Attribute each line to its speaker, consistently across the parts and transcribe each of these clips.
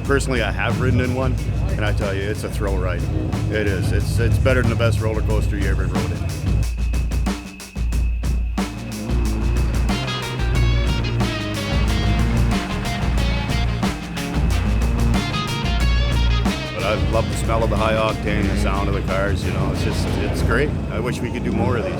Speaker 1: Personally, I have ridden in one, and I tell you, it's a thrill ride. It is. It's better than the best roller coaster you ever rode in. I love the smell of the high octane, the sound of the cars, you know, it's great. I wish we could do more of these.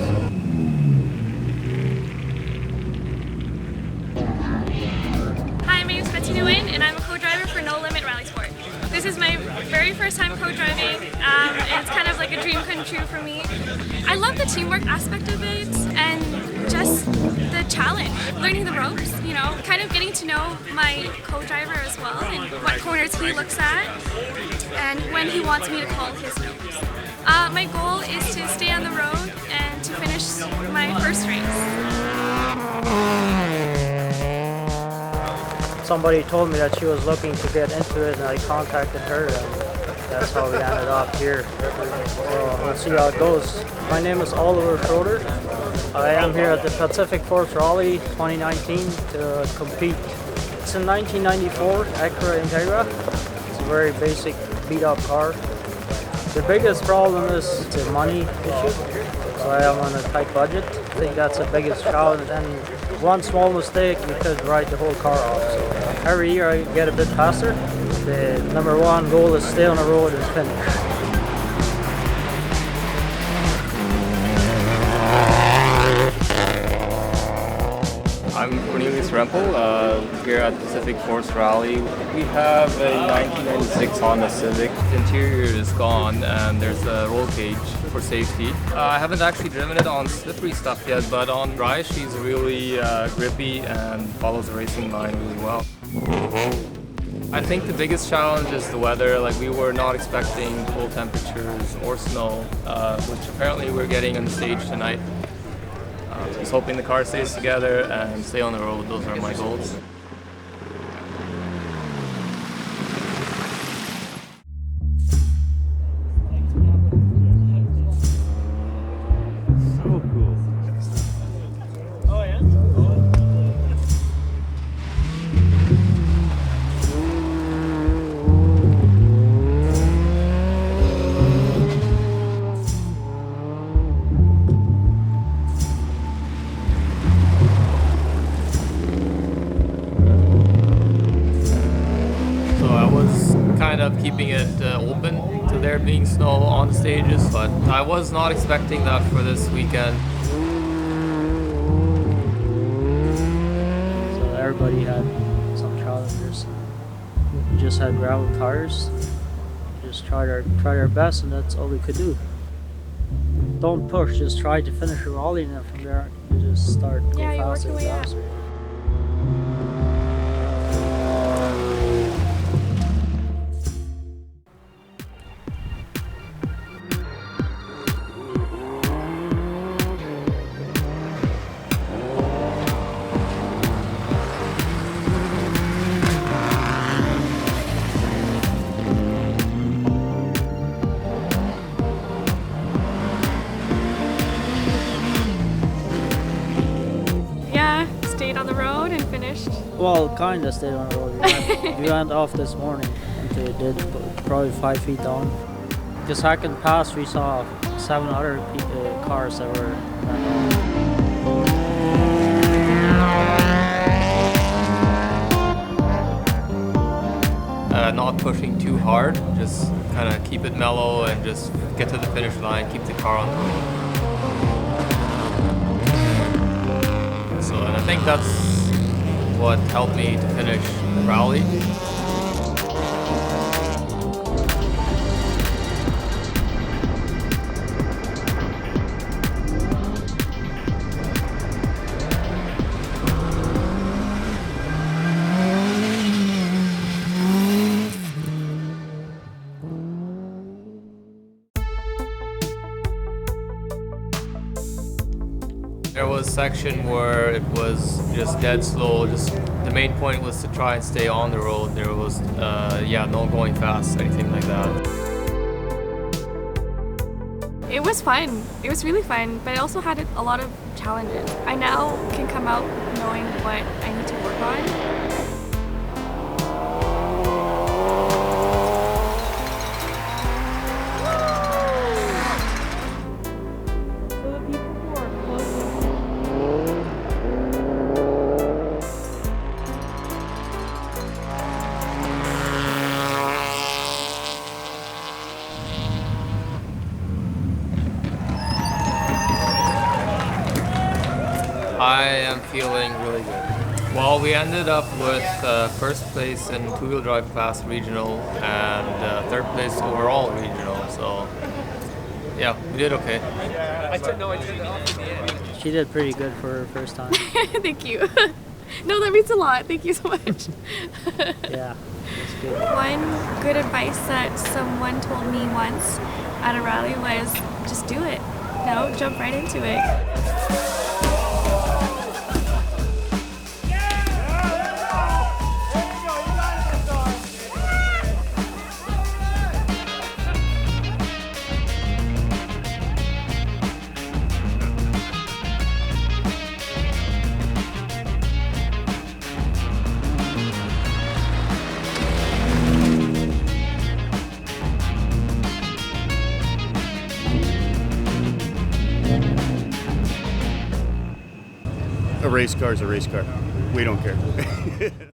Speaker 2: Hi, my name is Betsy and I'm a co-driver for No Limit Rally Sport. This is my very first time co-driving, and it's kind of like a dream come true for me. I love the teamwork aspect of it and just the challenge, learning the ropes, you know, kind of getting to know my co-driver as well and what corners he looks at and when he wants me to call his nose. My goal is to stay on the road and to finish my first race.
Speaker 3: Somebody told me that she was looking to get into it and I contacted her and that's how we ended up here. So let's see how it goes. My name is Oliver Schroeder. I am here at the Pacific Force Rally 2019 to compete. It's a 1994 Acura Integra. It's a very basic beat up car. The biggest problem is the money issue. So I am on a tight budget. I think that's the biggest challenge, and one small mistake you could write the whole car off. So every year I get a bit faster. The number one goal is stay on the road and finish.
Speaker 4: I'm Kornelius here at Pacific Force Rally. We have a 1996 Honda Civic. The interior is gone and there's a roll cage for safety. I haven't actually driven it on slippery stuff yet, but on dry she's really grippy and follows the racing line really well. I think the biggest challenge is the weather. Like, we were not expecting cold temperatures or snow, which apparently we're getting on the stage tonight. Just hoping the car stays together and stay on the road. Those are my goals.
Speaker 3: So cool. Oh yeah?
Speaker 4: Kind of keeping it open to there being snow on the stages, but I was not expecting that for this weekend.
Speaker 3: So everybody had some challenges. We just had gravel tires. Just tried our best, and that's all we could do. Don't push, just try to finish your rally, and then from there you just start going faster and faster.
Speaker 2: Stayed on the road and finished.
Speaker 3: Well, kind of stayed on the road. We went off this morning until it did, probably 5 feet down. The second pass, we saw 7 other cars that were
Speaker 4: not pushing too hard, just kind of keep it mellow and just get to the finish line, keep the car on the road. So, and I think that's what helped me to finish the rally. There was a section where it was just dead slow. Just the main point was to try and stay on the road. There was, no going fast, anything like that.
Speaker 2: It was fun. It was really fun, but I also had a lot of challenges. I now can come out knowing what I need to work on.
Speaker 4: feeling really good. Well, we ended up with first place in two-wheel drive class regional and third place overall regional. So yeah, we did okay. I turned it off in the end.
Speaker 3: She did pretty good for her first time.
Speaker 2: Thank you. No, that means a lot. Thank you so much.
Speaker 3: Yeah, it's good.
Speaker 2: One good advice that someone told me once at a rally was just do it. No, jump right into it.
Speaker 1: A race car is a race car. We don't care.